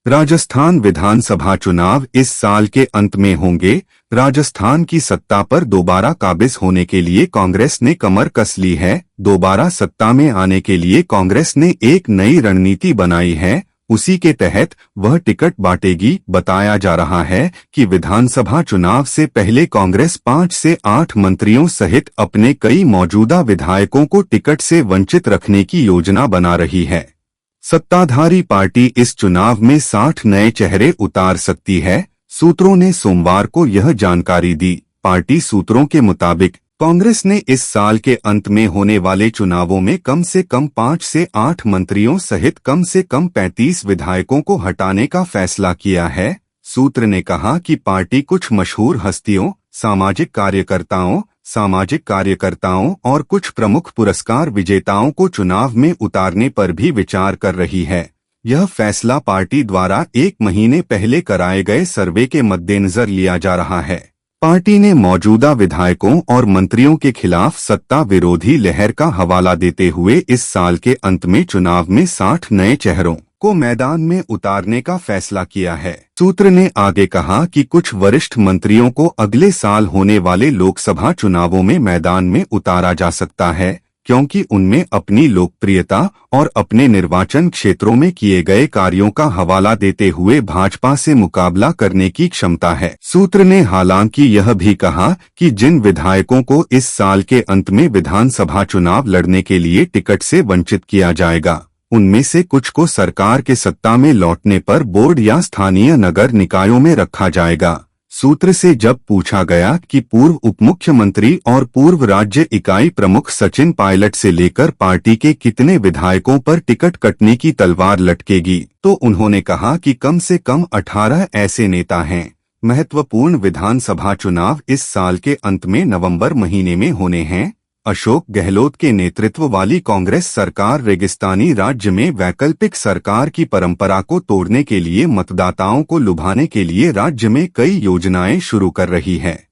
राजस्थान विधानसभा चुनाव इस साल के अंत में होंगे। राजस्थान की सत्ता पर दोबारा काबिज होने के लिए कांग्रेस ने कमर कस ली है। दोबारा सत्ता में आने के लिए कांग्रेस ने एक नई रणनीति बनाई है। उसी के तहत वह टिकट बांटेगी। बताया जा रहा है कि विधानसभा चुनाव से पहले कांग्रेस 5 से 8 मंत्रियों सहित अपने कई मौजूदा विधायकों को टिकट से वंचित रखने की योजना बना रही है। सत्ताधारी पार्टी इस चुनाव में 60 नए चेहरे उतार सकती है। सूत्रों ने सोमवार को यह जानकारी दी। पार्टी सूत्रों के मुताबिक कांग्रेस ने इस साल के अंत में होने वाले चुनावों में कम से कम 5 से 8 मंत्रियों सहित कम से कम 35 विधायकों को हटाने का फैसला किया है। सूत्र ने कहा कि पार्टी कुछ मशहूर हस्तियों, सामाजिक कार्यकर्ताओं और कुछ प्रमुख पुरस्कार विजेताओं को चुनाव में उतारने पर भी विचार कर रही है। यह फैसला पार्टी द्वारा 1 महीने पहले कराए गए सर्वे के मद्देनजर लिया जा रहा है। पार्टी ने मौजूदा विधायकों और मंत्रियों के खिलाफ सत्ता विरोधी लहर का हवाला देते हुए इस साल के अंत में चुनाव में 60 नए चेहरों को मैदान में उतारने का फैसला किया है। सूत्र ने आगे कहा कि कुछ वरिष्ठ मंत्रियों को अगले साल होने वाले लोकसभा चुनावों में मैदान में उतारा जा सकता है, क्योंकि उनमें अपनी लोकप्रियता और अपने निर्वाचन क्षेत्रों में किए गए कार्यों का हवाला देते हुए भाजपा से मुकाबला करने की क्षमता है। सूत्र ने हालांकि यह भी कहा कि जिन विधायकों को इस साल के अंत में विधानसभा चुनाव लड़ने के लिए टिकट से वंचित किया जाएगा, उनमें से कुछ को सरकार के सत्ता में लौटने पर बोर्ड या स्थानीय नगर निकायों में रखा जाएगा। सूत्र से जब पूछा गया कि पूर्व उपमुख्यमंत्री और पूर्व राज्य इकाई प्रमुख सचिन पायलट से लेकर पार्टी के कितने विधायकों पर टिकट कटने की तलवार लटकेगी, तो उन्होंने कहा कि कम से कम 18 ऐसे नेता हैं। महत्वपूर्ण विधानसभा चुनाव इस साल के अंत में नवंबर महीने में होने हैं। अशोक गहलोत के नेतृत्व वाली कांग्रेस सरकार रेगिस्तानी राज्य में वैकल्पिक सरकार की परंपरा को तोड़ने के लिए मतदाताओं को लुभाने के लिए राज्य में कई योजनाएं शुरू कर रही है।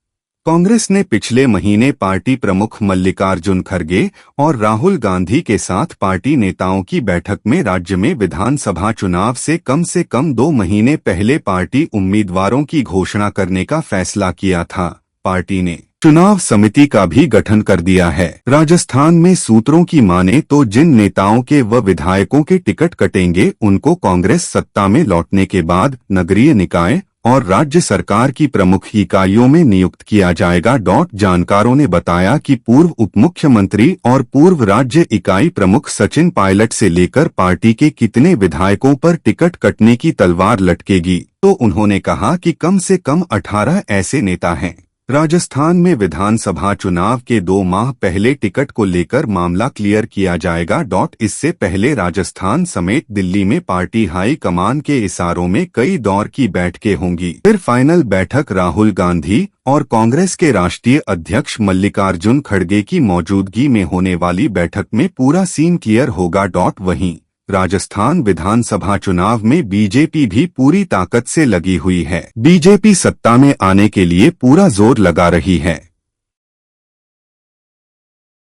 कांग्रेस ने पिछले महीने पार्टी प्रमुख मल्लिकार्जुन खड़गे और राहुल गांधी के साथ पार्टी नेताओं की बैठक में राज्य में विधानसभा चुनाव से कम 2 महीने पहले पार्टी उम्मीदवारों की घोषणा करने का फैसला किया था। पार्टी ने चुनाव समिति का भी गठन कर दिया है। राजस्थान में सूत्रों की माने तो जिन नेताओं के व विधायकों के टिकट कटेंगे उनको कांग्रेस सत्ता में लौटने के बाद नगरीय निकाय और राज्य सरकार की प्रमुख इकाइयों में नियुक्त किया जाएगा। जानकारों ने बताया कि पूर्व उपमुख्यमंत्री और पूर्व राज्य इकाई प्रमुख सचिन पायलट से लेकर पार्टी के कितने विधायकों पर टिकट कटने की तलवार लटकेगी, तो उन्होंने कहा कि कम से कम 18 ऐसे नेता हैं। राजस्थान में विधानसभा चुनाव के 2 माह पहले टिकट को लेकर मामला क्लियर किया जाएगा। इससे पहले राजस्थान समेत दिल्ली में पार्टी हाई कमान के इशारों में कई दौर की बैठकें होंगी। फिर फाइनल बैठक राहुल गांधी और कांग्रेस के राष्ट्रीय अध्यक्ष मल्लिकार्जुन खड़गे की मौजूदगी में होने वाली बैठक में पूरा सीन क्लियर होगा। वहीं राजस्थान विधानसभा चुनाव में बीजेपी भी पूरी ताकत से लगी हुई है। बीजेपी सत्ता में आने के लिए पूरा जोर लगा रही है।